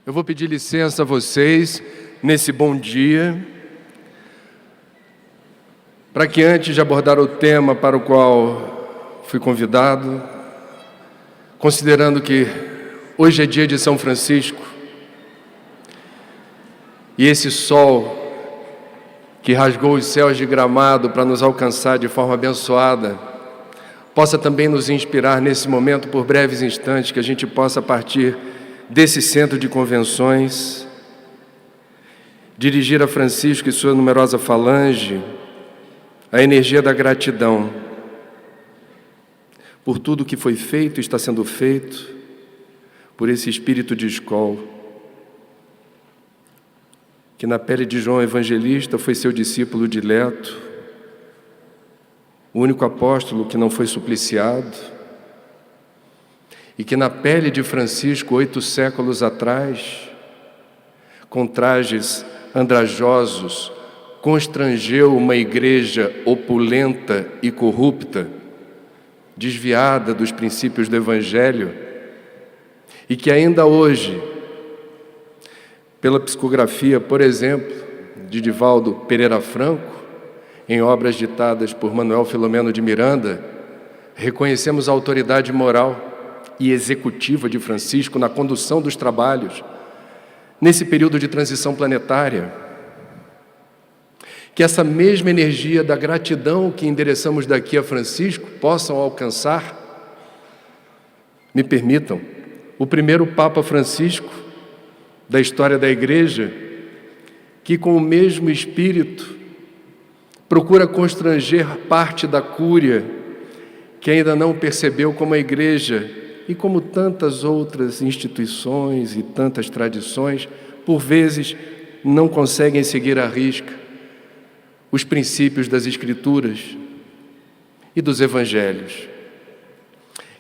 Eu vou pedir licença a vocês, nesse bom dia, para que antes de abordar o tema para o qual fui convidado, considerando que hoje é dia de São Francisco, e esse sol que rasgou os céus de Gramado para nos alcançar de forma abençoada, possa também nos inspirar nesse momento por breves instantes, que a gente possa partir desse centro de convenções, dirigir a Francisco e sua numerosa falange a energia da gratidão por tudo que foi feito e está sendo feito, por esse espírito de escola, que na pele de João Evangelista foi seu discípulo dileto, o único apóstolo que não foi supliciado, e que na pele de Francisco, 8 séculos atrás, com trajes andrajosos, constrangeu uma igreja opulenta e corrupta, desviada dos princípios do Evangelho, e que ainda hoje, pela psicografia, por exemplo, de Divaldo Pereira Franco, em obras ditadas por Manuel Filomeno de Miranda, reconhecemos a autoridade moral e executiva de Francisco na condução dos trabalhos, nesse período de transição planetária. Que essa mesma energia da gratidão que endereçamos daqui a Francisco possam alcançar, me permitam, o primeiro Papa Francisco da história da Igreja, que com o mesmo espírito procura constranger parte da cúria que ainda não percebeu como a Igreja e como tantas outras instituições e tantas tradições, por vezes, não conseguem seguir à risca os princípios das Escrituras e dos Evangelhos.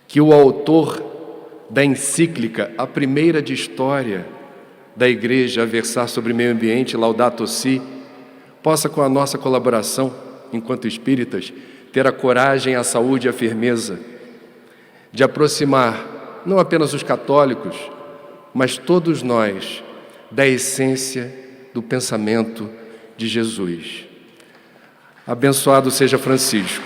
Que o autor da encíclica, a primeira de história da Igreja a versar sobre meio ambiente, Laudato Si, possa, com a nossa colaboração, enquanto espíritas, ter a coragem, a saúde e a firmeza de aproximar não apenas os católicos, mas todos nós da essência do pensamento de Jesus. Abençoado seja Francisco.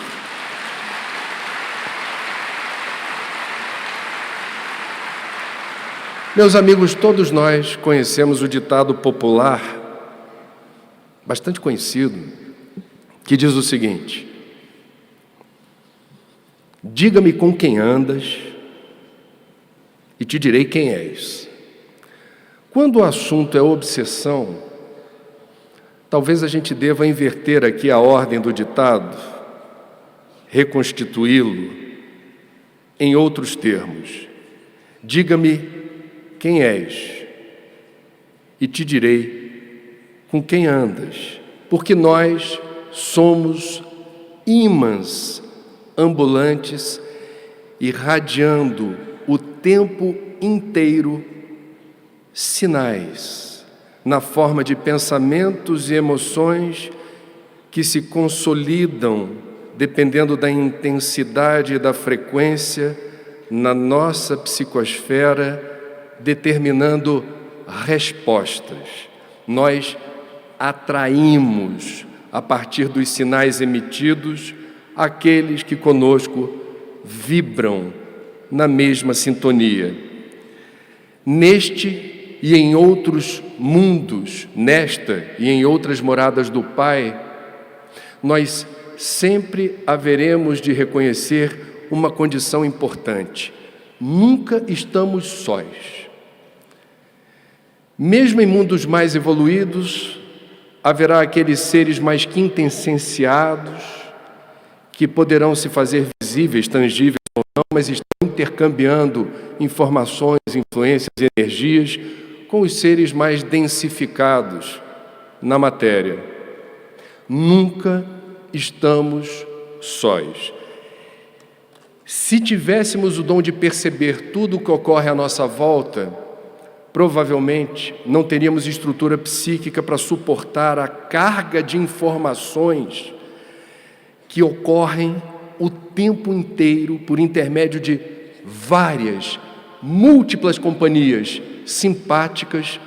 Meus amigos, todos nós conhecemos o ditado popular, bastante conhecido, que diz o seguinte: diga-me com quem andas e te direi quem és. Quando o assunto é obsessão, talvez a gente deva inverter aqui a ordem do ditado, reconstituí-lo em outros termos. Diga-me quem és e te direi com quem andas, porque nós somos ímãs ambulantes, irradiando o tempo inteiro sinais, na forma de pensamentos e emoções que se consolidam, dependendo da intensidade e da frequência, na nossa psicosfera, determinando respostas. Nós atraímos, a partir dos sinais emitidos, aqueles que conosco vibram na mesma sintonia. Neste e em outros mundos, nesta e em outras moradas do Pai, nós sempre haveremos de reconhecer uma condição importante: nunca estamos sós. Mesmo em mundos mais evoluídos, haverá aqueles seres mais quintessenciados, que poderão se fazer visíveis, tangíveis ou não, mas estão intercambiando informações, influências e energias com os seres mais densificados na matéria. Nunca estamos sós. Se tivéssemos o dom de perceber tudo o que ocorre à nossa volta, provavelmente não teríamos estrutura psíquica para suportar a carga de informações que ocorrem o tempo inteiro por intermédio de várias, múltiplas companhias simpáticas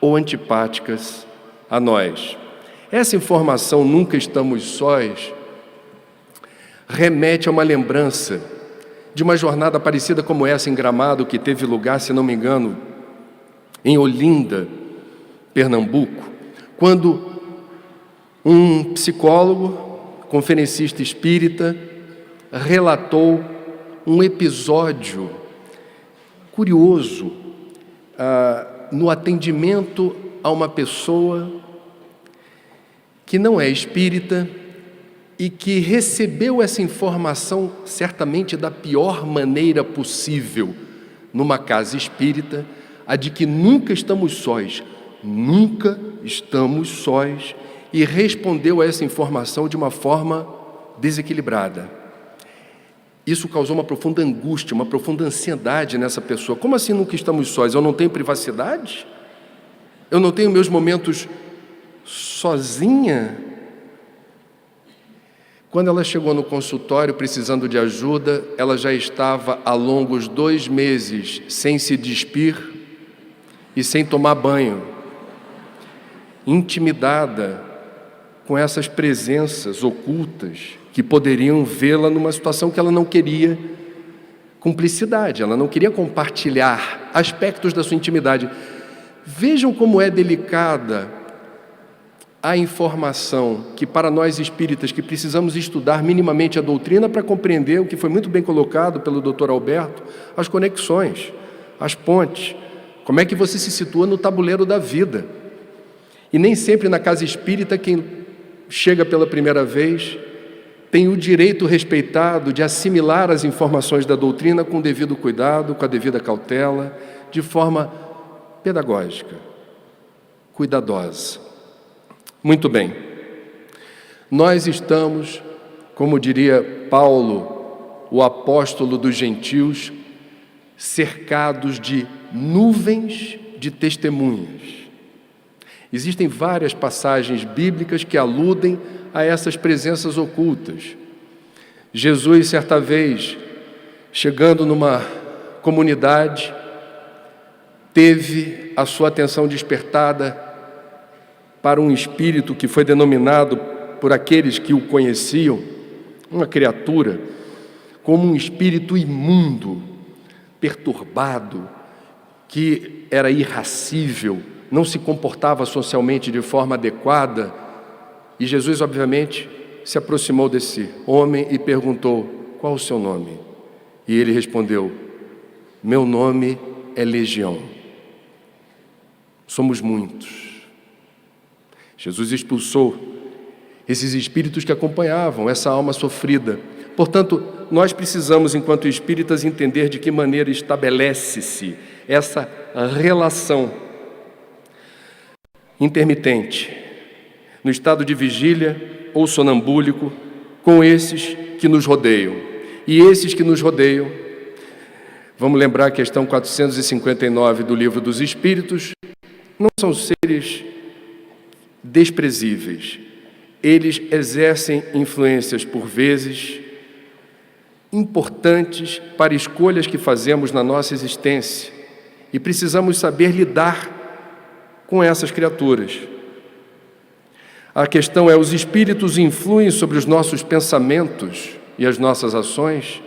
ou antipáticas a nós. Essa informação, nunca estamos sós, remete a uma lembrança de uma jornada parecida como essa em Gramado, que teve lugar, se não me engano, em Olinda, Pernambuco, quando um psicólogo, conferencista espírita, relatou um episódio curioso no atendimento a uma pessoa que não é espírita e que recebeu essa informação certamente da pior maneira possível numa casa espírita, a de que nunca estamos sós, e respondeu a essa informação de uma forma desequilibrada. Isso causou uma profunda angústia, uma profunda ansiedade nessa pessoa. Como assim nunca estamos sós? Eu não tenho privacidade? Eu não tenho meus momentos sozinha? Quando ela chegou no consultório precisando de ajuda, ela já estava há longos 2 meses sem se despir e sem tomar banho, intimidada com essas presenças ocultas que poderiam vê-la numa situação que ela não queria cumplicidade, ela não queria compartilhar aspectos da sua intimidade. Vejam como é delicada a informação que, para nós espíritas, que precisamos estudar minimamente a doutrina para compreender o que foi muito bem colocado pelo Dr. Alberto, as conexões, as pontes, como é que você se situa no tabuleiro da vida. E nem sempre na casa espírita quem chega pela primeira vez tem o direito respeitado de assimilar as informações da doutrina com o devido cuidado, com a devida cautela, de forma pedagógica, cuidadosa. Muito bem. Nós estamos, como diria Paulo, o apóstolo dos gentios, cercados de nuvens de testemunhas. Existem várias passagens bíblicas que aludem a essas presenças ocultas. Jesus, certa vez, chegando numa comunidade, teve a sua atenção despertada para um espírito que foi denominado por aqueles que o conheciam, uma criatura, como um espírito imundo, perturbado, que era irracível, não se comportava socialmente de forma adequada. E Jesus, obviamente, se aproximou desse homem e perguntou: qual o seu nome? E ele respondeu: meu nome é Legião. Somos muitos. Jesus expulsou esses espíritos que acompanhavam essa alma sofrida. Portanto, nós precisamos, enquanto espíritas, entender de que maneira estabelece-se essa relação intermitente, no estado de vigília ou sonambúlico, com esses que nos rodeiam. E esses que nos rodeiam, vamos lembrar a questão 459 do Livro dos Espíritos, não são seres desprezíveis. Eles exercem influências, por vezes, importantes para escolhas que fazemos na nossa existência. E precisamos saber lidar com essas criaturas. A questão é: os espíritos influem sobre os nossos pensamentos e as nossas ações?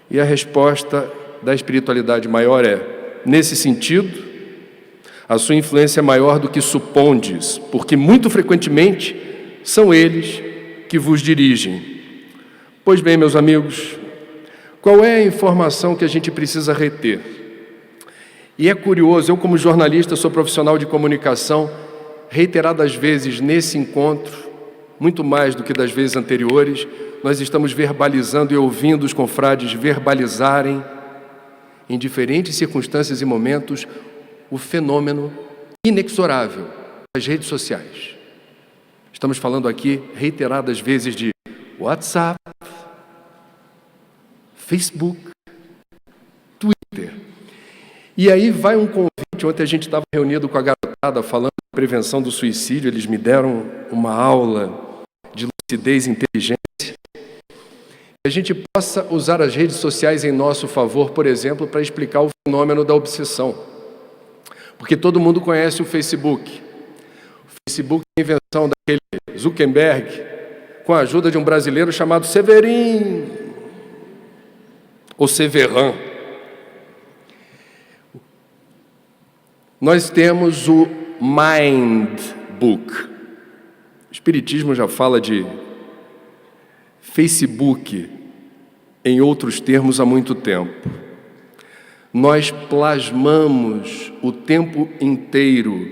E a resposta da espiritualidade maior é: nesse sentido, a sua influência é maior do que supondes, porque muito frequentemente são eles que vos dirigem. Pois bem, meus amigos, qual é a informação que a gente precisa reter? E é curioso, eu como jornalista sou profissional de comunicação, reiteradas vezes nesse encontro, muito mais do que das vezes anteriores, nós estamos verbalizando e ouvindo os confrades verbalizarem, em diferentes circunstâncias e momentos, o fenômeno inexorável das redes sociais. Estamos falando aqui reiteradas vezes de WhatsApp, Facebook, Twitter. E aí vai um convite. Ontem a gente estava reunido com a garotada falando de prevenção do suicídio. Eles me deram uma aula de lucidez e inteligência. Que a gente possa usar as redes sociais em nosso favor, por exemplo, para explicar o fenômeno da obsessão. Porque todo mundo conhece o Facebook. O Facebook é a invenção daquele Zuckerberg, com a ajuda de um brasileiro chamado Severin, ou Severin. Nós temos o Mind Book. O Espiritismo já fala de Facebook em outros termos há muito tempo. Nós plasmamos o tempo inteiro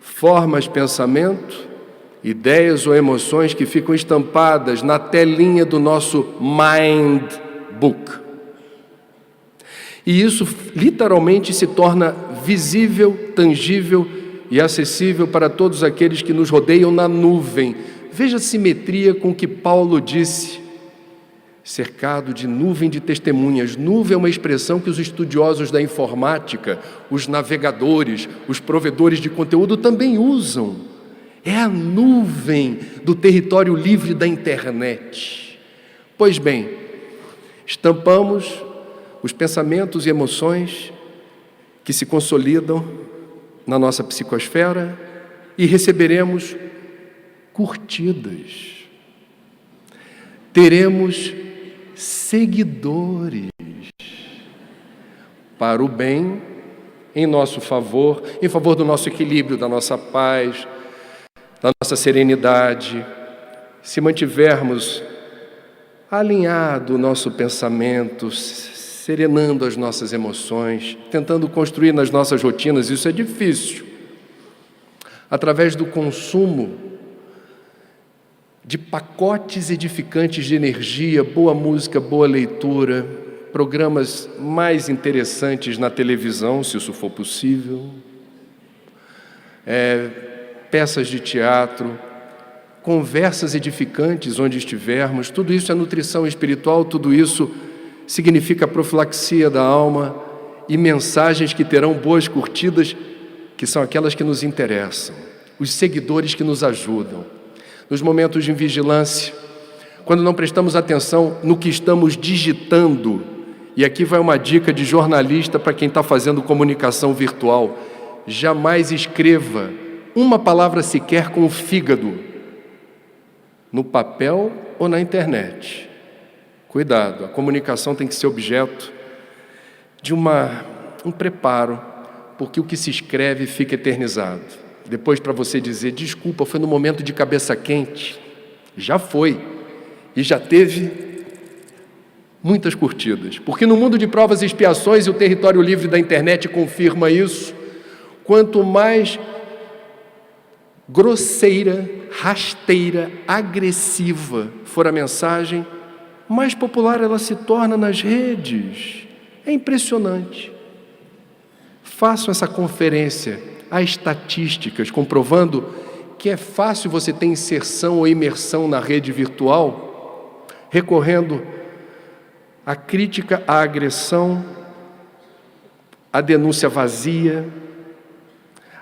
formas, pensamento, ideias ou emoções que ficam estampadas na telinha do nosso Mind Book. E isso literalmente se torna visível, tangível e acessível para todos aqueles que nos rodeiam na nuvem. Veja a simetria com que Paulo disse, cercado de nuvem de testemunhas. Nuvem é uma expressão que os estudiosos da informática, os navegadores, os provedores de conteúdo também usam. É a nuvem do território livre da internet. Pois bem, estampamos os pensamentos e emoções que se consolidam na nossa psicosfera e receberemos curtidas. Teremos seguidores para o bem, em nosso favor, em favor do nosso equilíbrio, da nossa paz, da nossa serenidade. Se mantivermos alinhado o nosso pensamento, serenando as nossas emoções, tentando construir nas nossas rotinas, isso é difícil, através do consumo de pacotes edificantes de energia, boa música, boa leitura, programas mais interessantes na televisão, se isso for possível, peças de teatro, conversas edificantes onde estivermos. Tudo isso é nutrição espiritual, tudo isso significa profilaxia da alma e mensagens que terão boas curtidas, que são aquelas que nos interessam, os seguidores que nos ajudam. Nos momentos de vigilância, quando não prestamos atenção no que estamos digitando, e aqui vai uma dica de jornalista para quem está fazendo comunicação virtual: jamais escreva uma palavra sequer com o fígado no papel ou na internet. Cuidado, a comunicação tem que ser objeto de um preparo, porque o que se escreve fica eternizado. Depois, para você dizer, desculpa, foi no momento de cabeça quente, já foi, e já teve muitas curtidas. Porque no mundo de provas e expiações, e o território livre da internet confirma isso, quanto mais grosseira, rasteira, agressiva for a mensagem, mais popular ela se torna nas redes. É impressionante. Façam essa conferência. Há estatísticas comprovando que é fácil você ter inserção ou imersão na rede virtual, recorrendo à crítica, à agressão, à denúncia vazia,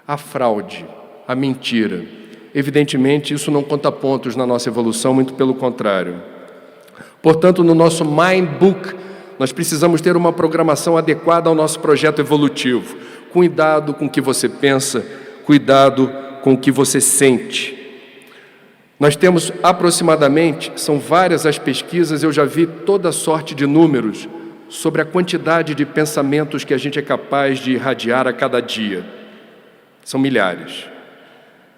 à fraude, à mentira. Evidentemente, isso não conta pontos na nossa evolução, muito pelo contrário. Portanto, no nosso Mind Book, nós precisamos ter uma programação adequada ao nosso projeto evolutivo. Cuidado com o que você pensa, cuidado com o que você sente. Nós temos aproximadamente, são várias as pesquisas, eu já vi toda sorte de números sobre a quantidade de pensamentos que a gente é capaz de irradiar a cada dia. São milhares.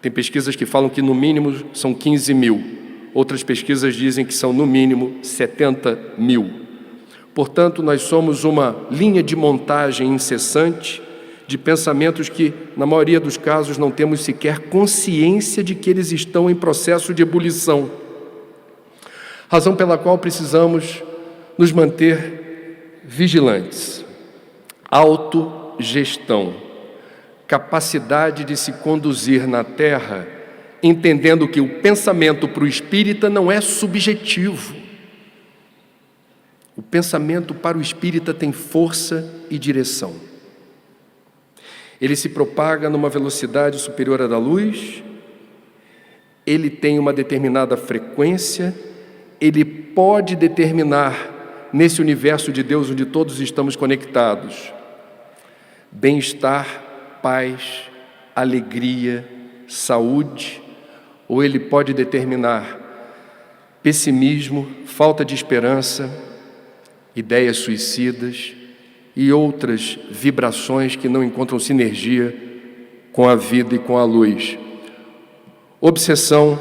Tem pesquisas que falam que no mínimo são 15 mil. Outras pesquisas dizem que são no mínimo 70 mil. Portanto, nós somos uma linha de montagem incessante de pensamentos que, na maioria dos casos, não temos sequer consciência de que eles estão em processo de ebulição. Razão pela qual precisamos nos manter vigilantes. Autogestão. Capacidade de se conduzir na Terra, entendendo que o pensamento para o espírita não é subjetivo. O pensamento para o espírita tem força e direção. Ele se propaga numa velocidade superior à da luz, ele tem uma determinada frequência, ele pode determinar, nesse universo de Deus onde todos estamos conectados, bem-estar, paz, alegria, saúde, ou ele pode determinar pessimismo, falta de esperança, ideias suicidas e outras vibrações que não encontram sinergia com a vida e com a luz. Obsessão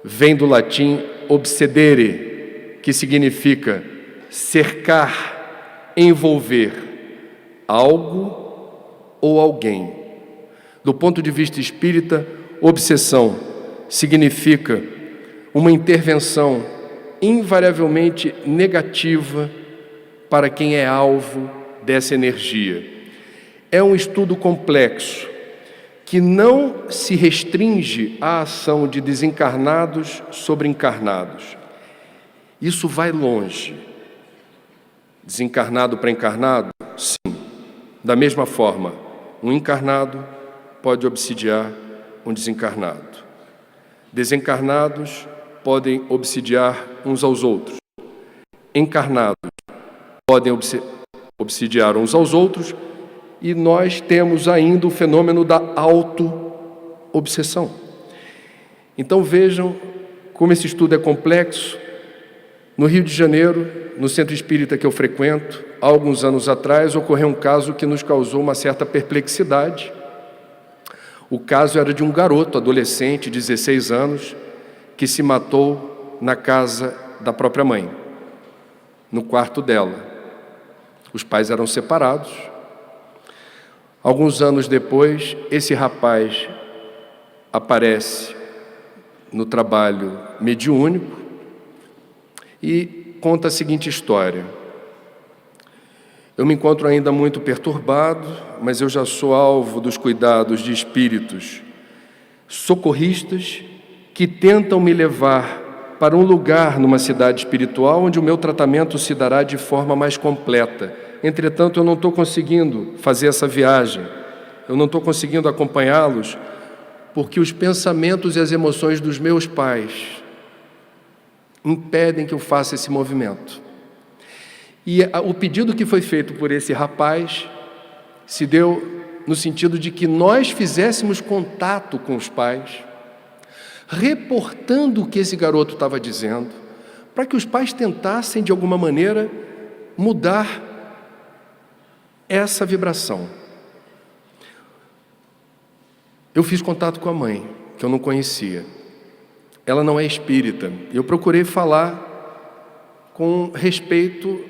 vem do latim obsedere, que significa cercar, envolver algo ou alguém. Do ponto de vista espírita, obsessão significa uma intervenção invariavelmente negativa para quem é alvo dessa energia. É um estudo complexo que não se restringe à ação de desencarnados sobre encarnados. Isso vai longe. Desencarnado para encarnado? Sim. Da mesma forma, um encarnado pode obsidiar um desencarnado. Desencarnados podem obsidiar uns aos outros. Encarnados podem obsidiar uns aos outros, e nós temos ainda o fenômeno da auto-obsessão. Então vejam como esse estudo é complexo. No Rio de Janeiro, no centro espírita que eu frequento, há alguns anos atrás, ocorreu um caso que nos causou uma certa perplexidade. O caso era de um garoto, adolescente, de 16 anos, que se matou na casa da própria mãe, no quarto dela. Os pais eram separados. Alguns anos depois, esse rapaz aparece no trabalho mediúnico e conta a seguinte história. Eu me encontro ainda muito perturbado, mas eu já sou alvo dos cuidados de espíritos socorristas que tentam me levar para um lugar numa cidade espiritual onde o meu tratamento se dará de forma mais completa. Entretanto, eu não estou conseguindo fazer essa viagem, eu não estou conseguindo acompanhá-los, porque os pensamentos e as emoções dos meus pais impedem que eu faça esse movimento. E o pedido que foi feito por esse rapaz se deu no sentido de que nós fizéssemos contato com os pais, reportando o que esse garoto estava dizendo, para que os pais tentassem, de alguma maneira, mudar essa vibração. Eu fiz contato com a mãe, que eu não conhecia. Ela não é espírita. Eu procurei falar com respeito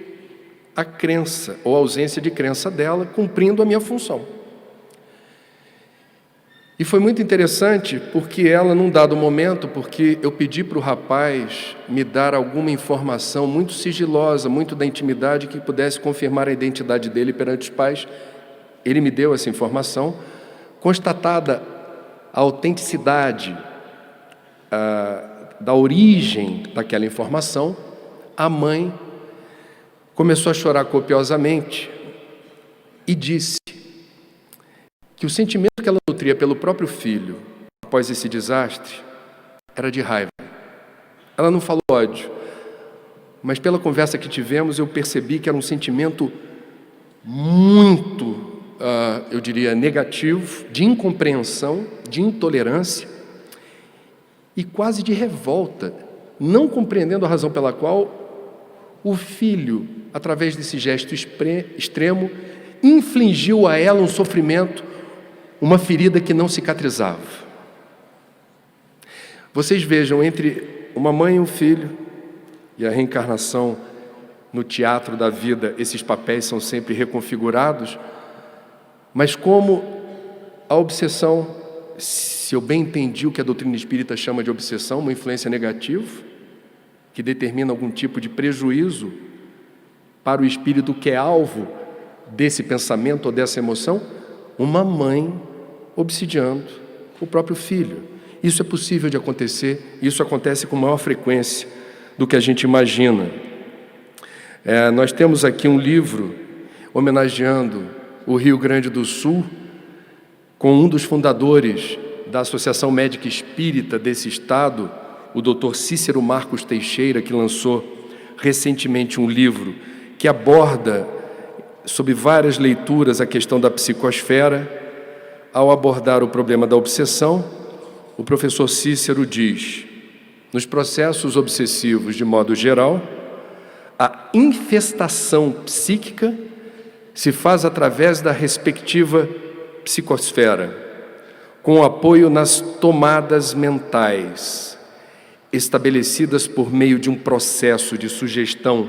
à crença, ou ausência de crença dela, cumprindo a minha função. E foi muito interessante, porque ela, num dado momento, porque eu pedi para o rapaz me dar alguma informação muito sigilosa, muito da intimidade, que pudesse confirmar a identidade dele perante os pais. Ele me deu essa informação. Constatada a autenticidade da origem daquela informação, a mãe começou a chorar copiosamente e disse que o sentimento que ela nutria pelo próprio filho após esse desastre era de raiva. Ela não falou ódio, mas pela conversa que tivemos eu percebi que era um sentimento muito, eu diria, negativo, de incompreensão, de intolerância e quase de revolta, não compreendendo a razão pela qual o filho, através desse gesto extremo, infligiu a ela um sofrimento, uma ferida que não cicatrizava. Vocês vejam, entre uma mãe e um filho, e a reencarnação no teatro da vida, esses papéis são sempre reconfigurados, mas como a obsessão, se eu bem entendi o que a doutrina espírita chama de obsessão, uma influência negativa, que determina algum tipo de prejuízo para o espírito que é alvo desse pensamento ou dessa emoção, uma mãe obsidiando o próprio filho. Isso é possível de acontecer, isso acontece com maior frequência do que a gente imagina. Nós temos aqui um livro homenageando o Rio Grande do Sul, com um dos fundadores da Associação Médica Espírita desse estado, o Dr. Cícero Marcos Teixeira, que lançou recentemente um livro que aborda, sob várias leituras, a questão da psicosfera. Ao abordar o problema da obsessão, o professor Cícero diz: nos processos obsessivos, de modo geral, a infestação psíquica se faz através da respectiva psicosfera, com apoio nas tomadas mentais, estabelecidas por meio de um processo de sugestão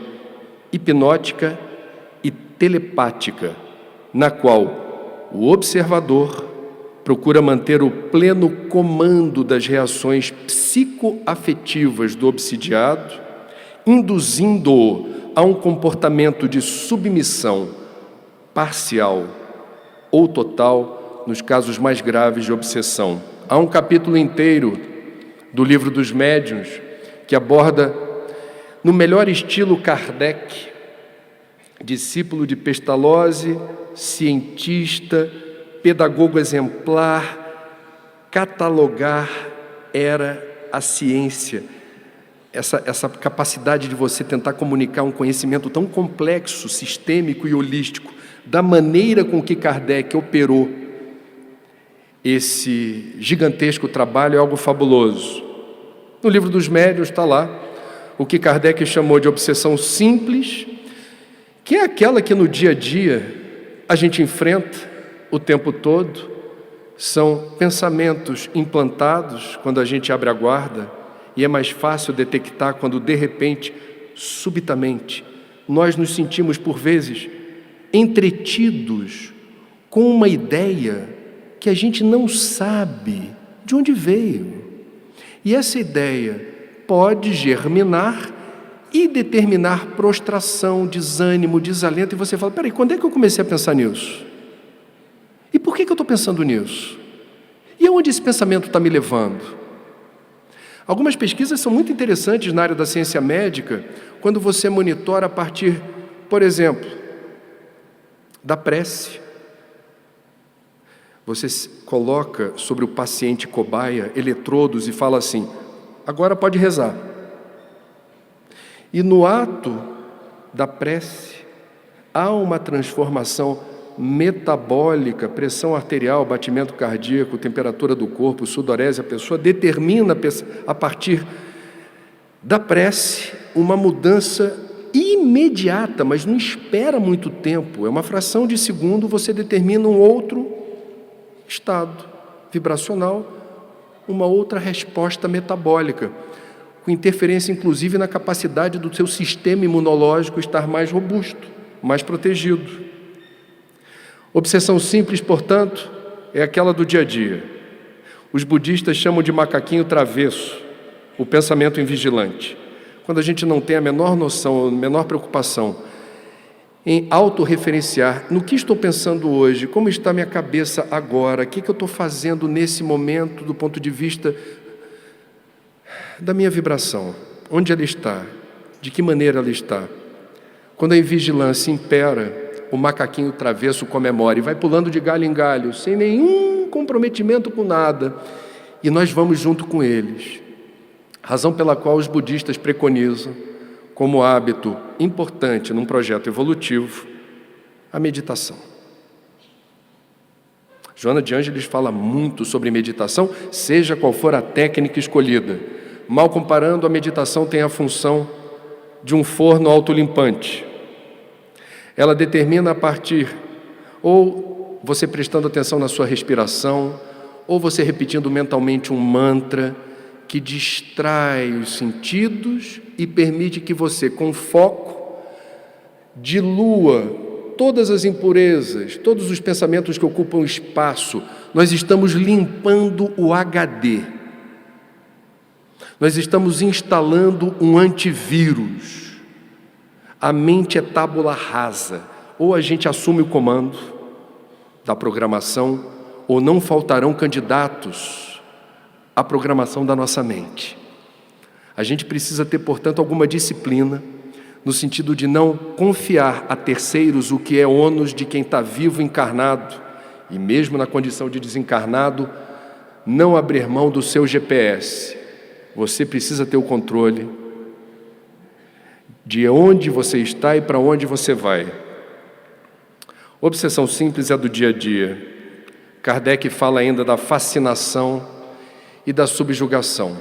hipnótica e telepática, na qual o observador procura manter o pleno comando das reações psicoafetivas do obsidiado, induzindo-o a um comportamento de submissão parcial ou total nos casos mais graves de obsessão. Há um capítulo inteiro do Livro dos Médiuns que aborda, no melhor estilo Kardec, discípulo de Pestalozzi, cientista, pedagogo exemplar, catalogar era a ciência. Essa capacidade de você tentar comunicar um conhecimento tão complexo, sistêmico e holístico, da maneira com que Kardec operou esse gigantesco trabalho, é algo fabuloso. No Livro dos Médiuns está lá o que Kardec chamou de obsessão simples, que é aquela que no dia a dia a gente enfrenta o tempo todo. São pensamentos implantados quando a gente abre a guarda, e é mais fácil detectar quando, de repente, subitamente, nós nos sentimos, por vezes, entretidos com uma ideia que a gente não sabe de onde veio. E essa ideia pode germinar e determinar prostração, desânimo, desalento, e você fala: peraí, quando é que eu comecei a pensar nisso? E por que eu estou pensando nisso? E aonde esse pensamento está me levando? Algumas pesquisas são muito interessantes na área da ciência médica, quando você monitora a partir, por exemplo, da prece. Você coloca sobre o paciente cobaia eletrodos e fala assim: agora pode rezar. E no ato da prece, há uma transformação metabólica, pressão arterial, batimento cardíaco, temperatura do corpo, sudorese. A pessoa determina, a partir da prece, uma mudança imediata, mas não espera muito tempo. É uma fração de segundo, você determina um outro estado vibracional, uma outra resposta metabólica, com interferência inclusive na capacidade do seu sistema imunológico estar mais robusto, mais protegido. Obsessão simples, portanto, é aquela do dia a dia. Os budistas chamam de macaquinho travesso, o pensamento invigilante. Quando a gente não tem a menor noção, a menor preocupação em autorreferenciar no que estou pensando hoje, como está minha cabeça agora, o que eu estou fazendo nesse momento do ponto de vista da minha vibração, onde ela está, de que maneira ela está. Quando a invigilância impera, o macaquinho travesso comemora e vai pulando de galho em galho, sem nenhum comprometimento com nada, e nós vamos junto com eles. Razão pela qual os budistas preconizam, como hábito importante num projeto evolutivo, a meditação. Joana de Ângeles fala muito sobre meditação, seja qual for a técnica escolhida. Mal comparando, a meditação tem a função de um forno autolimpante. Ela determina a partir, ou você prestando atenção na sua respiração, ou você repetindo mentalmente um mantra que distrai os sentidos e permite que você, com foco, dilua todas as impurezas, todos os pensamentos que ocupam espaço. Nós estamos limpando o HD. Nós estamos instalando um antivírus. A mente é tábula rasa. Ou a gente assume o comando da programação, ou não faltarão candidatos à programação da nossa mente. A gente precisa ter, portanto, alguma disciplina, no sentido de não confiar a terceiros o que é ônus de quem está vivo, encarnado, e mesmo na condição de desencarnado, não abrir mão do seu GPS. Você precisa ter o controle de onde você está e para onde você vai. Obsessão simples é do dia a dia. Kardec fala ainda da fascinação e da subjugação.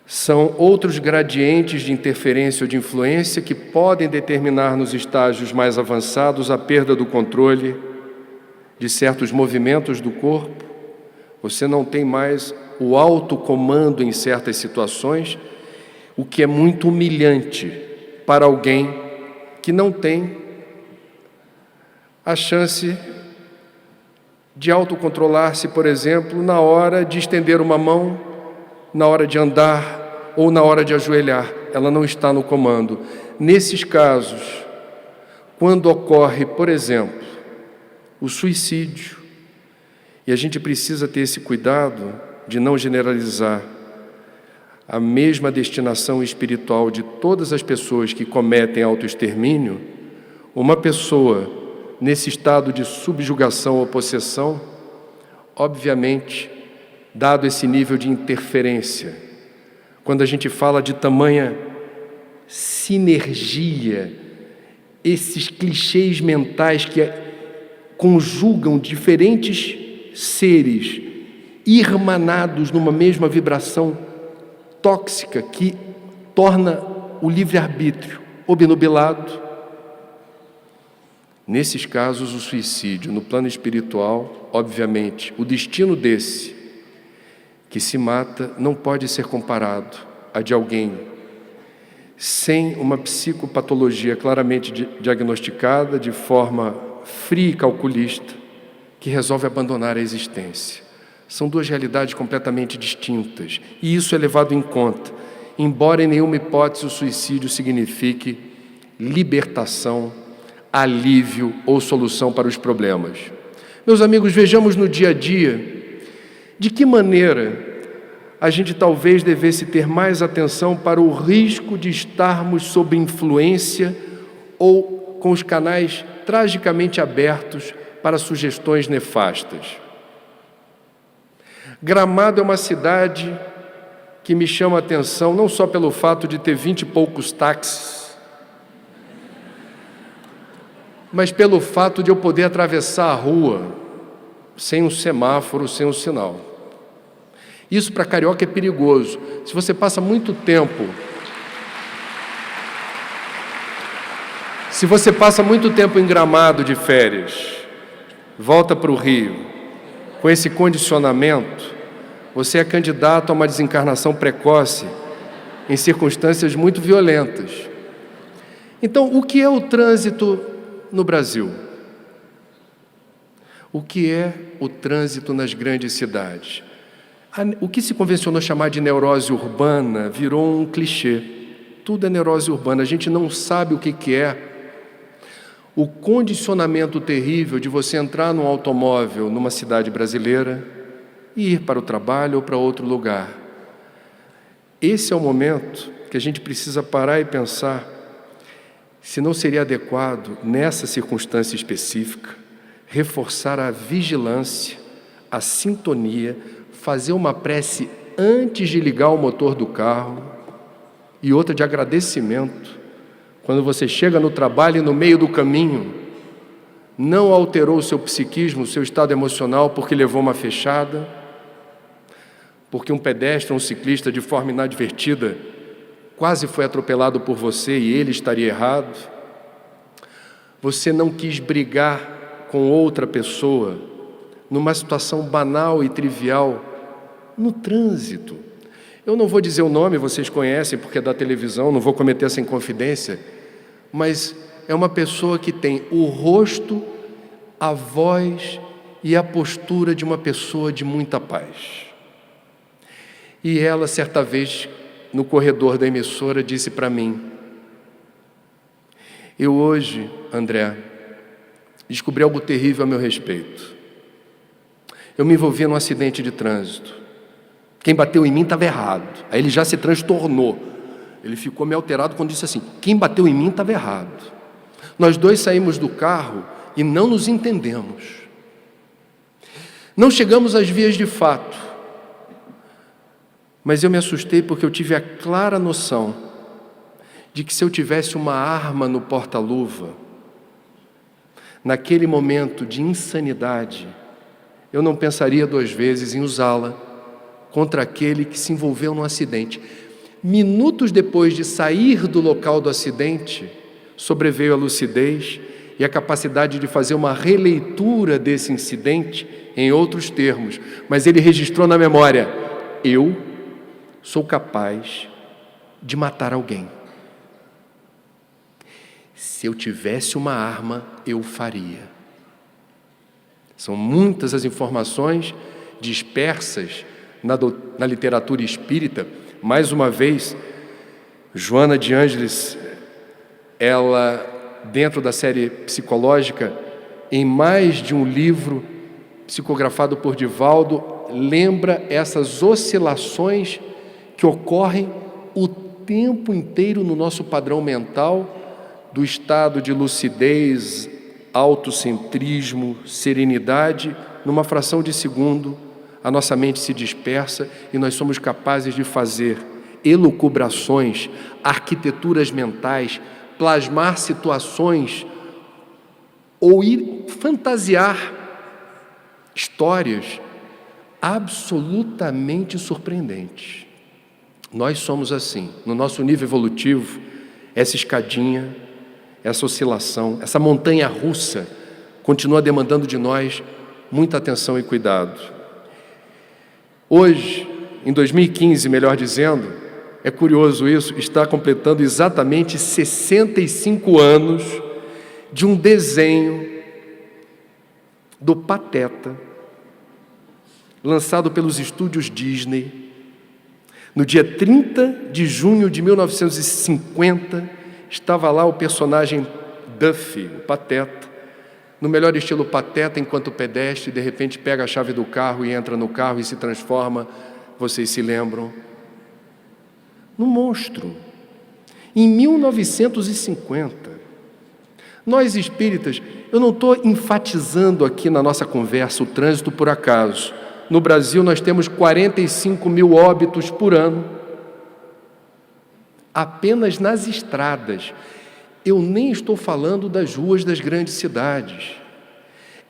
São outros gradientes de interferência ou de influência que podem determinar nos estágios mais avançados a perda do controle de certos movimentos do corpo. Você não tem mais o autocomando em certas situações, o que é muito humilhante para alguém que não tem a chance de autocontrolar-se, por exemplo, na hora de estender uma mão, na hora de andar ou na hora de ajoelhar. Ela não está no comando. Nesses casos, quando ocorre, por exemplo, o suicídio, e a gente precisa ter esse cuidado de não generalizar a mesma destinação espiritual de todas as pessoas que cometem autoextermínio, uma pessoa nesse estado de subjugação ou possessão, obviamente, dado esse nível de interferência, quando a gente fala de tamanha sinergia, esses clichês mentais que conjugam diferentes seres irmanados numa mesma vibração tóxica que torna o livre-arbítrio obnubilado. Nesses casos, o suicídio, no plano espiritual, obviamente, o destino desse que se mata não pode ser comparado a de alguém sem uma psicopatologia claramente diagnosticada, de forma fria e calculista, que resolve abandonar a existência. São duas realidades completamente distintas, e isso é levado em conta, embora em nenhuma hipótese o suicídio signifique libertação, alívio ou solução para os problemas. Meus amigos, vejamos no dia a dia de que maneira a gente talvez devesse ter mais atenção para o risco de estarmos sob influência ou com os canais tragicamente abertos para sugestões nefastas. Gramado é uma cidade que me chama a atenção não só pelo fato de ter 20 e poucos táxis, mas pelo fato de eu poder atravessar a rua sem um semáforo, sem um sinal. Isso para carioca é perigoso. Se você passa muito tempo em Gramado de férias, volta para o Rio, com esse condicionamento, você é candidato a uma desencarnação precoce em circunstâncias muito violentas. Então, o que é o trânsito no Brasil? O que é o trânsito nas grandes cidades? O que se convencionou chamar de neurose urbana virou um clichê. Tudo é neurose urbana, a gente não sabe o que é o condicionamento terrível de você entrar num automóvel numa cidade brasileira e ir para o trabalho ou para outro lugar. Esse é o momento que a gente precisa parar e pensar se não seria adequado, nessa circunstância específica, reforçar a vigilância, a sintonia, fazer uma prece antes de ligar o motor do carro e outra de agradecimento. Quando você chega no trabalho e no meio do caminho não alterou o seu psiquismo, o seu estado emocional porque levou uma fechada, porque um pedestre, um ciclista de forma inadvertida quase foi atropelado por você e ele estaria errado. Você não quis brigar com outra pessoa numa situação banal e trivial no trânsito. Eu não vou dizer o nome, vocês conhecem porque é da televisão, não vou cometer essa inconfidência, mas é uma pessoa que tem o rosto, a voz e a postura de uma pessoa de muita paz. E ela, certa vez, no corredor da emissora, disse para mim: eu hoje, André, descobri algo terrível a meu respeito. Eu me envolvi num acidente de trânsito. Quem bateu em mim estava errado. Aí ele já se transtornou. Ele ficou meio alterado quando disse assim: quem bateu em mim estava errado. Nós dois saímos do carro e não nos entendemos. Não chegamos às vias de fato. Mas eu me assustei porque eu tive a clara noção de que se eu tivesse uma arma no porta-luva, naquele momento de insanidade, eu não pensaria 2 vezes em usá-la contra aquele que se envolveu num acidente. Minutos depois de sair do local do acidente, sobreveio a lucidez e a capacidade de fazer uma releitura desse incidente em outros termos, mas ele registrou na memória: eu sou capaz de matar alguém. Se eu tivesse uma arma, eu faria. São muitas as informações dispersas na literatura espírita. Mais uma vez, Joana de Ângeles, ela, dentro da série psicológica, em mais de um livro psicografado por Divaldo, lembra essas oscilações que ocorrem o tempo inteiro no nosso padrão mental, do estado de lucidez, autocentrismo, serenidade. Numa fração de segundo, a nossa mente se dispersa e nós somos capazes de fazer elucubrações, arquiteturas mentais, plasmar situações ou ir fantasiar histórias absolutamente surpreendentes. Nós somos assim, no nosso nível evolutivo, essa escadinha, essa oscilação, essa montanha russa continua demandando de nós muita atenção e cuidado. Hoje, em 2015, melhor dizendo, é curioso isso, está completando exatamente 65 anos de um desenho do Pateta, lançado pelos estúdios Disney, no dia 30 de junho de 1950, estava lá o personagem Duffy, o Pateta, no melhor estilo Pateta, enquanto pedestre, de repente pega a chave do carro e entra no carro e se transforma, vocês se lembram, num monstro. Em 1950, nós espíritas, eu não estou enfatizando aqui na nossa conversa o trânsito por acaso. No Brasil nós temos 45 mil óbitos por ano, apenas nas estradas. Eu nem estou falando das ruas das grandes cidades.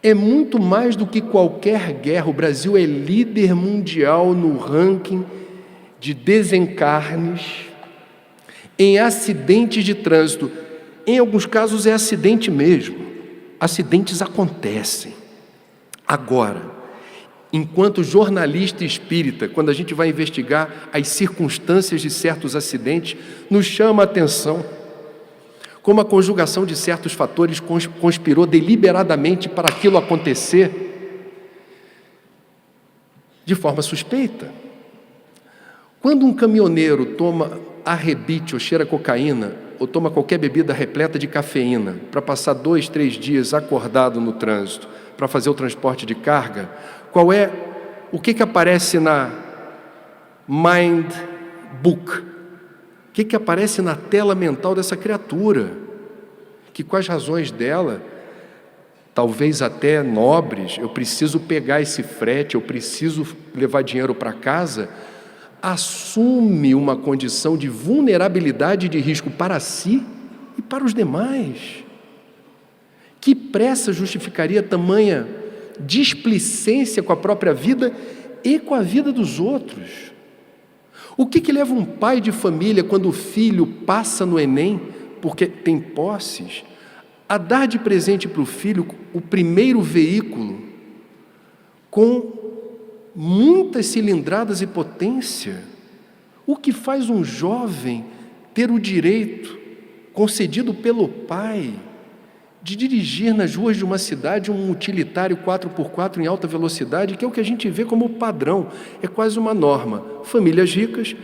É muito mais do que qualquer guerra. O Brasil é líder mundial no ranking de desencarnes em acidentes de trânsito. Em alguns casos é acidente mesmo. Acidentes acontecem. Agora, enquanto jornalista espírita, quando a gente vai investigar as circunstâncias de certos acidentes, nos chama a atenção como a conjugação de certos fatores conspirou deliberadamente para aquilo acontecer de forma suspeita. Quando um caminhoneiro toma arrebite ou cheira cocaína, ou toma qualquer bebida repleta de cafeína, para passar 2, 3 dias acordado no trânsito, para fazer o transporte de carga, o que aparece na Mind Book? O que aparece na tela mental dessa criatura? Que com as razões dela, talvez até nobres, eu preciso pegar esse frete, eu preciso levar dinheiro para casa, assume uma condição de vulnerabilidade e de risco para si e para os demais. Que pressa justificaria tamanha displicência com a própria vida e com a vida dos outros? O que leva um pai de família, quando o filho passa no Enem, porque tem posses, a dar de presente para o filho o primeiro veículo com muitas cilindradas e potência? O que faz um jovem ter o direito, concedido pelo pai, de dirigir nas ruas de uma cidade um utilitário 4x4 em alta velocidade, que é o que a gente vê como padrão, é quase uma norma. Famílias ricas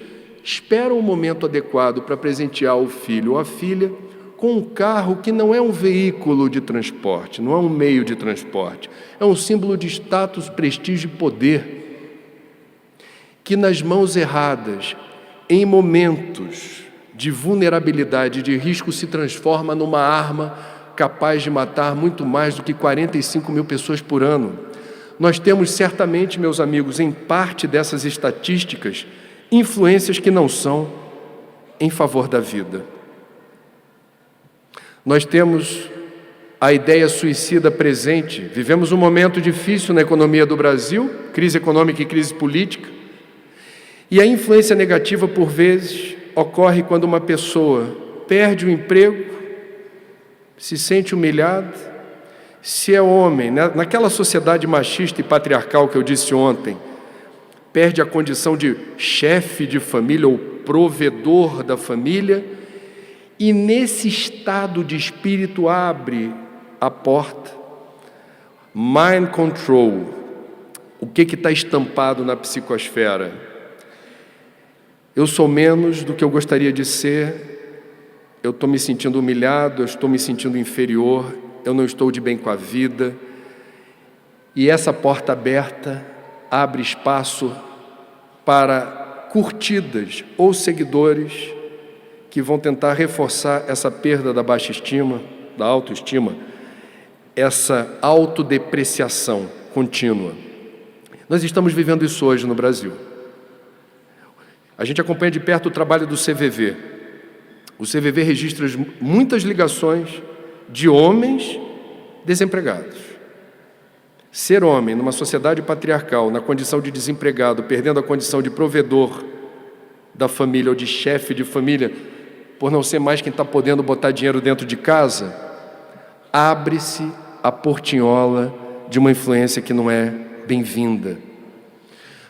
esperam o momento adequado para presentear o filho ou a filha com um carro que não é um veículo de transporte, não é um meio de transporte, é um símbolo de status, prestígio e poder, que nas mãos erradas, em momentos de vulnerabilidade e de risco, se transforma numa arma capaz de matar muito mais do que 45 mil pessoas por ano. Nós temos certamente, meus amigos, em parte dessas estatísticas, influências que não são em favor da vida. Nós temos a ideia suicida presente. Vivemos um momento difícil na economia do Brasil, crise econômica e crise política, e a influência negativa, por vezes, ocorre quando uma pessoa perde o emprego, se sente humilhada. Se é homem, naquela sociedade machista e patriarcal que eu disse ontem, perde a condição de chefe de família ou provedor da família, e nesse estado de espírito abre a porta. Mind control. O que está estampado na psicosfera? Eu sou menos do que eu gostaria de ser, eu estou me sentindo humilhado, eu estou me sentindo inferior, eu não estou de bem com a vida. E essa porta aberta abre espaço para curtidas ou seguidores que vão tentar reforçar essa perda da baixa estima, da autoestima, essa autodepreciação contínua. Nós estamos vivendo isso hoje no Brasil. A gente acompanha de perto o trabalho do CVV. O CVV registra muitas ligações de homens desempregados. Ser homem numa sociedade patriarcal, na condição de desempregado, perdendo a condição de provedor da família ou de chefe de família, por não ser mais quem está podendo botar dinheiro dentro de casa, abre-se a portinhola de uma influência que não é bem-vinda.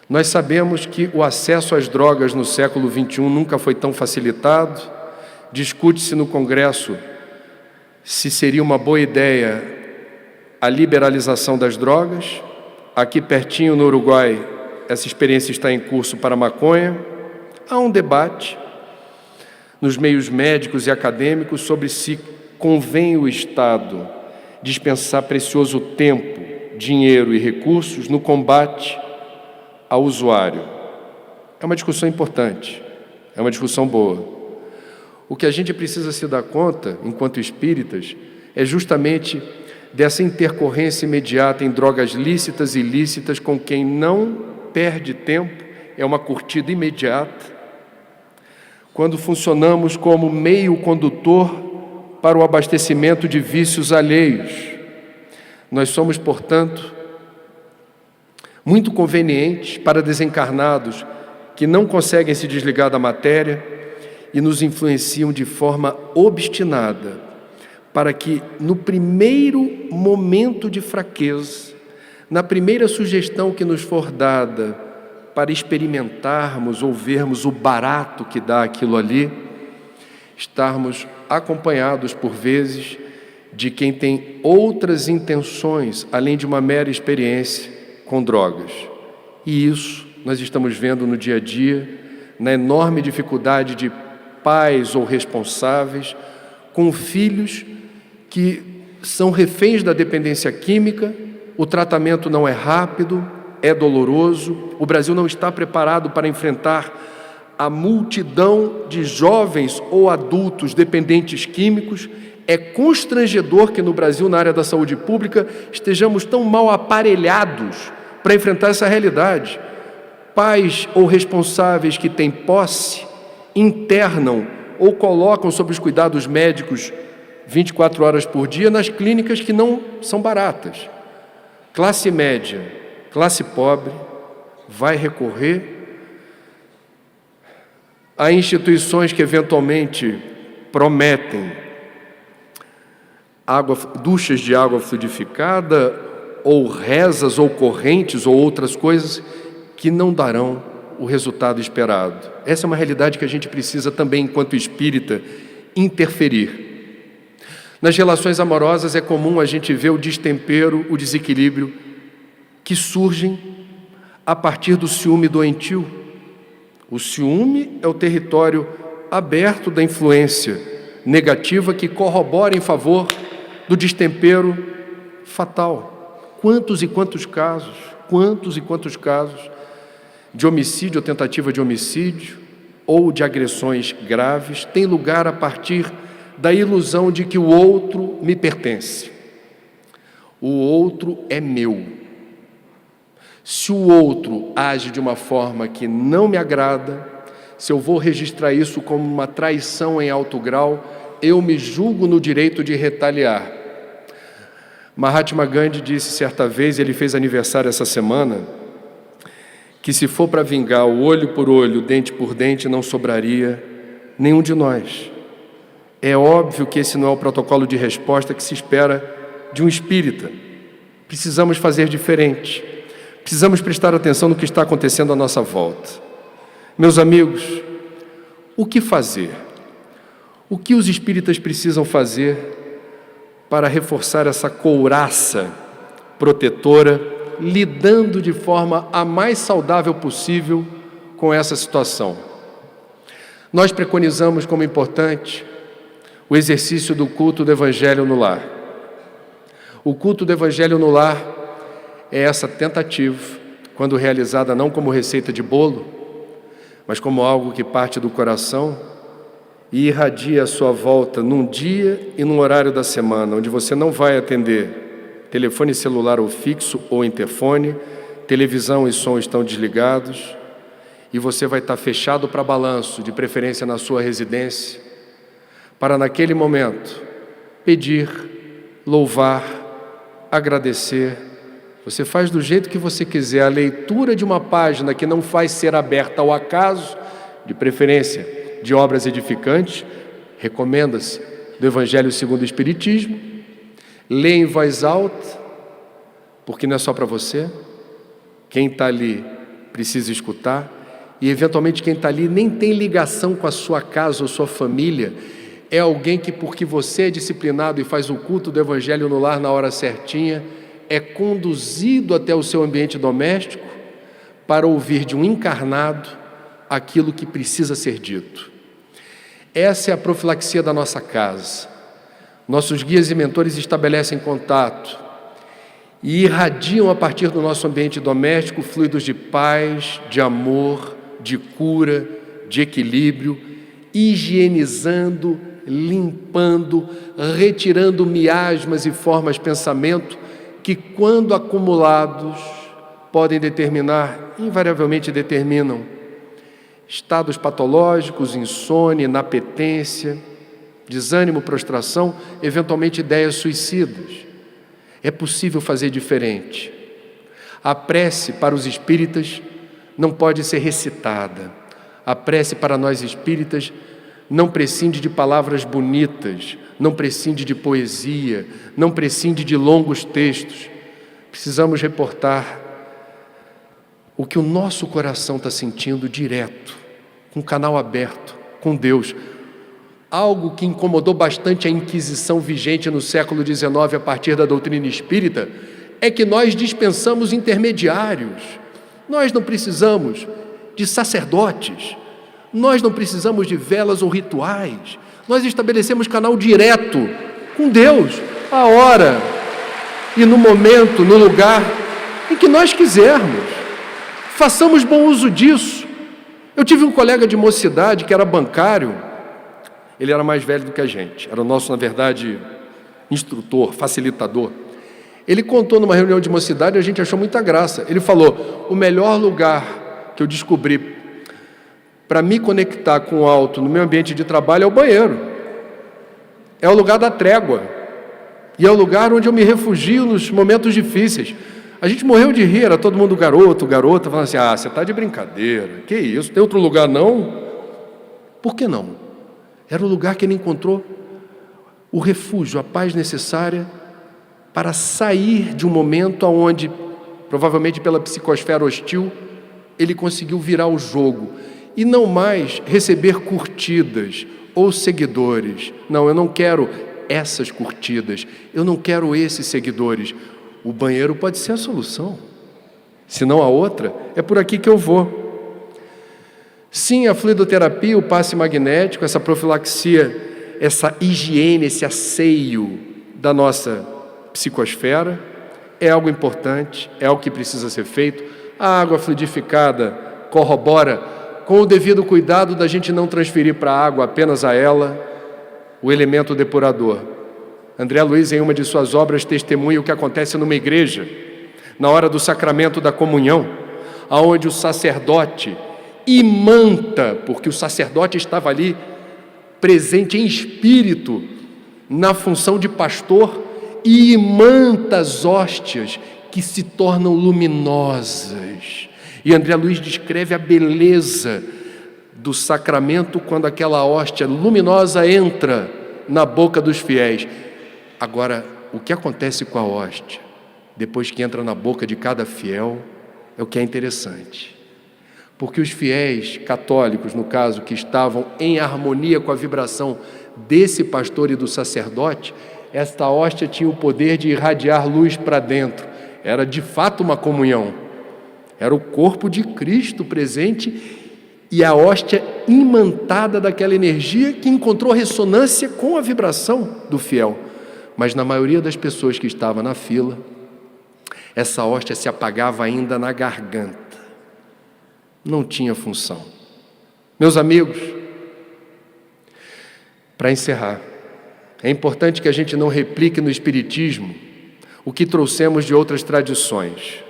Nós sabemos que o acesso às drogas no século XXI nunca foi tão facilitado. Discute-se no Congresso se seria uma boa ideia a liberalização das drogas. Aqui pertinho, no Uruguai, essa experiência está em curso para a maconha. Há um debate nos meios médicos e acadêmicos sobre se convém o Estado dispensar precioso tempo, dinheiro e recursos no combate ao usuário. É uma discussão importante, é uma discussão boa. O que a gente precisa se dar conta, enquanto espíritas, é justamente dessa intercorrência imediata em drogas lícitas e ilícitas com quem não perde tempo, é uma curtida imediata, quando funcionamos como meio condutor para o abastecimento de vícios alheios. Nós somos, portanto, muito convenientes para desencarnados que não conseguem se desligar da matéria e nos influenciam de forma obstinada, para que no primeiro momento de fraqueza, na primeira sugestão que nos for dada para experimentarmos ou vermos o barato que dá aquilo ali, estarmos acompanhados por vezes de quem tem outras intenções, além de uma mera experiência com drogas. E isso nós estamos vendo no dia a dia, na enorme dificuldade de pais ou responsáveis com filhos que são reféns da dependência química. O tratamento não é rápido, é doloroso. O Brasil não está preparado para enfrentar a multidão de jovens ou adultos dependentes químicos. É constrangedor que no Brasil, na área da saúde pública, estejamos tão mal aparelhados para enfrentar essa realidade. Pais ou responsáveis que têm posse, internam ou colocam sob os cuidados médicos 24 horas por dia nas clínicas que não são baratas. Classe média, classe pobre, vai recorrer a instituições que eventualmente prometem duchas de água fluidificada, ou rezas, ou correntes, ou outras coisas que não darão o resultado esperado. Essa é uma realidade que a gente precisa também, enquanto espírita, interferir. Nas relações amorosas é comum a gente ver o destempero, o desequilíbrio que surgem a partir do ciúme doentio. O ciúme é o território aberto da influência negativa que corrobora em favor do destempero fatal. Quantos e quantos casos de homicídio ou tentativa de homicídio ou de agressões graves têm lugar a partir da ilusão de que o outro me pertence. O outro é meu. Se o outro age de uma forma que não me agrada, se eu vou registrar isso como uma traição em alto grau, eu me julgo no direito de retaliar. Mahatma Gandhi disse certa vez, ele fez aniversário essa semana, que se for para vingar o olho por olho, dente por dente, não sobraria nenhum de nós. É óbvio que esse não é o protocolo de resposta que se espera de um espírita. Precisamos fazer diferente. Precisamos prestar atenção no que está acontecendo à nossa volta. Meus amigos, o que fazer? O que os espíritas precisam fazer para reforçar essa couraça protetora, lidando de forma a mais saudável possível com essa situação? Nós preconizamos como importante o exercício do culto do Evangelho no lar. O culto do Evangelho no lar é essa tentativa, quando realizada não como receita de bolo, mas como algo que parte do coração e irradia à sua volta num dia e num horário da semana, onde você não vai atender telefone celular ou fixo ou interfone, televisão e som estão desligados, e você vai estar fechado para balanço, de preferência na sua residência, para naquele momento pedir, louvar, agradecer. Você faz do jeito que você quiser. A leitura de uma página que não faz ser aberta ao acaso, de preferência de obras edificantes, recomenda-se do Evangelho segundo o Espiritismo. Lê em voz alta, porque não é só para você. Quem está ali precisa escutar, e eventualmente quem está ali nem tem ligação com a sua casa ou sua família, é alguém que, porque você é disciplinado e faz o culto do Evangelho no lar na hora certinha, é conduzido até o seu ambiente doméstico para ouvir de um encarnado aquilo que precisa ser dito. Essa é a profilaxia da nossa casa. Nossos guias e mentores estabelecem contato e irradiam a partir do nosso ambiente doméstico fluidos de paz, de amor, de cura, de equilíbrio, higienizando, limpando, retirando miasmas e formas de pensamento que, quando acumulados, podem determinar, invariavelmente determinam, estados patológicos, insônia, inapetência, desânimo, prostração, eventualmente ideias suicidas. É possível fazer diferente. A prece para os espíritas não pode ser recitada. A prece para nós espíritas não prescinde de palavras bonitas, não prescinde de poesia, não prescinde de longos textos. Precisamos reportar o que o nosso coração está sentindo direto, com o canal aberto, com Deus. Algo que incomodou bastante a Inquisição vigente no século XIX a partir da doutrina espírita é que nós dispensamos intermediários. Nós não precisamos de sacerdotes, nós não precisamos de velas ou rituais. Nós estabelecemos canal direto com Deus, a hora e no momento, no lugar em que nós quisermos. Façamos bom uso disso. Eu tive um colega de mocidade que era bancário. Ele era mais velho do que a gente, era o nosso, na verdade, instrutor, facilitador. Ele contou numa reunião de mocidade e a gente achou muita graça. Ele falou: o melhor lugar que eu descobri para me conectar com o alto no meu ambiente de trabalho é o banheiro. É o lugar da trégua. E é o lugar onde eu me refugio nos momentos difíceis. A gente morreu de rir, era todo mundo garota, falando assim: ah, você está de brincadeira, que isso, tem outro lugar não? Por que não? Era o lugar que ele encontrou o refúgio, a paz necessária para sair de um momento onde, provavelmente pela psicosfera hostil, ele conseguiu virar o jogo e não mais receber curtidas ou seguidores. Não, eu não quero essas curtidas, eu não quero esses seguidores. O banheiro pode ser a solução, se não a outra, é por aqui que eu vou. Sim, a fluidoterapia, o passe magnético, essa profilaxia, essa higiene, esse asseio da nossa psicosfera é algo importante, é algo que precisa ser feito. A água fluidificada corrobora com o devido cuidado da gente não transferir para a água apenas a ela o elemento depurador. André Luiz, em uma de suas obras, testemunha o que acontece numa igreja, na hora do sacramento da comunhão, aonde o sacerdote imanta, porque o sacerdote estava ali presente em espírito, na função de pastor, e imanta as hóstias que se tornam luminosas. E André Luiz descreve a beleza do sacramento quando aquela hóstia luminosa entra na boca dos fiéis. Agora, o que acontece com a hóstia, depois que entra na boca de cada fiel, é o que é interessante. Porque os fiéis católicos, no caso, que estavam em harmonia com a vibração desse pastor e do sacerdote, esta hóstia tinha o poder de irradiar luz para dentro. Era de fato uma comunhão. Era o corpo de Cristo presente e a hóstia imantada daquela energia que encontrou ressonância com a vibração do fiel. Mas na maioria das pessoas que estavam na fila, essa hóstia se apagava ainda na garganta. Não tinha função. Meus amigos, para encerrar, é importante que a gente não replique no Espiritismo o que trouxemos de outras tradições.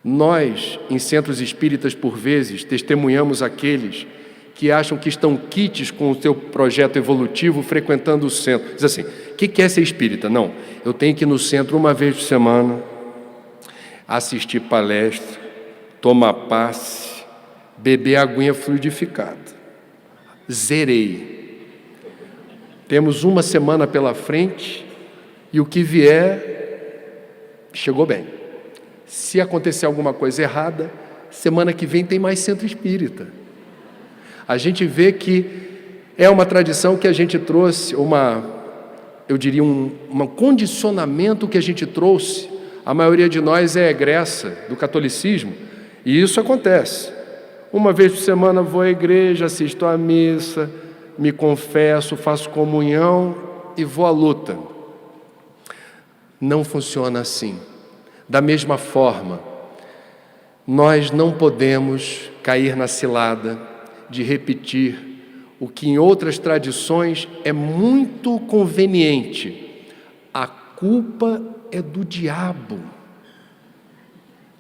Nós, em centros espíritas, por vezes, testemunhamos aqueles que acham que estão quites com o seu projeto evolutivo frequentando o centro. Diz assim, o que é ser espírita? Não, eu tenho que ir no centro uma vez por semana, assistir palestra, tomar passe, beber aguinha fluidificada. Zerei. Temos uma semana pela frente e o que vier, chegou bem. Se acontecer alguma coisa errada, semana que vem tem mais centro espírita. A gente vê que é uma tradição que a gente trouxe, eu diria um condicionamento que a gente trouxe. A maioria de nós é egressa do catolicismo, e isso acontece. Uma vez por semana vou à igreja, assisto à missa, me confesso, faço comunhão e vou à luta. Não funciona assim. Da mesma forma, nós não podemos cair na cilada de repetir o que em outras tradições é muito conveniente. A culpa é do diabo,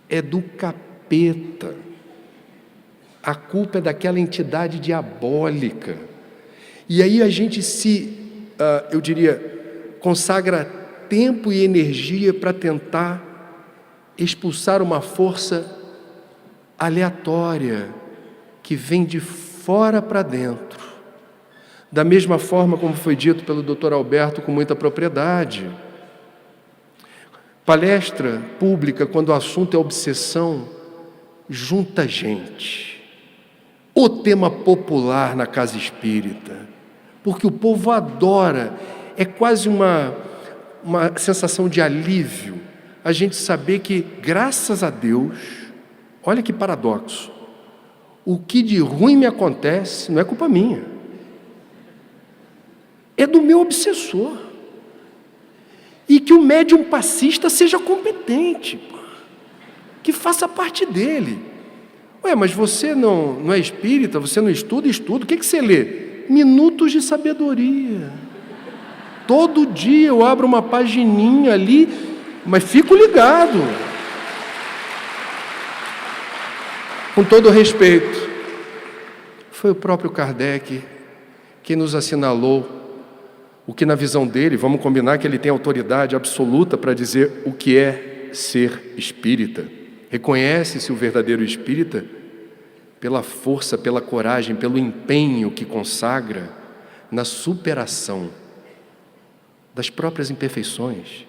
é do capeta, a culpa é daquela entidade diabólica. E aí a gente eu diria, consagra tempo e energia para tentar expulsar uma força aleatória que vem de fora para dentro. Da mesma forma como foi dito pelo Dr. Alberto com muita propriedade. Palestra pública, quando o assunto é obsessão, junta gente. O tema popular na casa espírita, porque o povo adora, é quase uma sensação de alívio, a gente saber que, graças a Deus, olha que paradoxo, o que de ruim me acontece não é culpa minha, é do meu obsessor. E que o médium passista seja competente, que faça parte dele. Ué, mas você não é espírita, você não estuda? Estuda. O que você lê? Minutos de sabedoria. Todo dia eu abro uma pagininha ali, mas fico ligado. Com todo respeito, foi o próprio Kardec que nos assinalou o que, na visão dele, vamos combinar que ele tem autoridade absoluta para dizer o que é ser espírita. Reconhece-se o verdadeiro espírita pela força, pela coragem, pelo empenho que consagra na superação das próprias imperfeições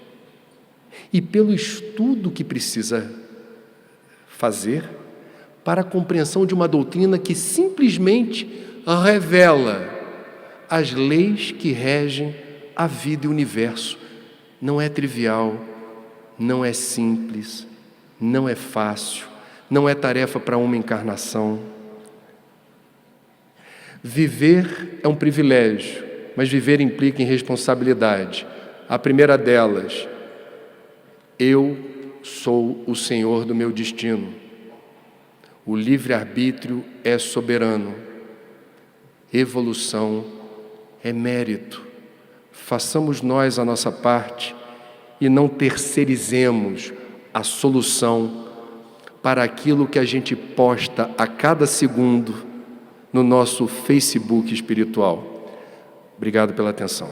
e pelo estudo que precisa fazer para a compreensão de uma doutrina que simplesmente revela as leis que regem a vida e o universo. Não é trivial, não é simples, não é fácil, não é tarefa para uma encarnação. Viver é um privilégio, mas viver implica em responsabilidade. A primeira delas, eu sou o senhor do meu destino. O livre-arbítrio é soberano. Evolução é mérito. Façamos nós a nossa parte e não terceirizemos a solução para aquilo que a gente posta a cada segundo no nosso Facebook espiritual. Obrigado pela atenção.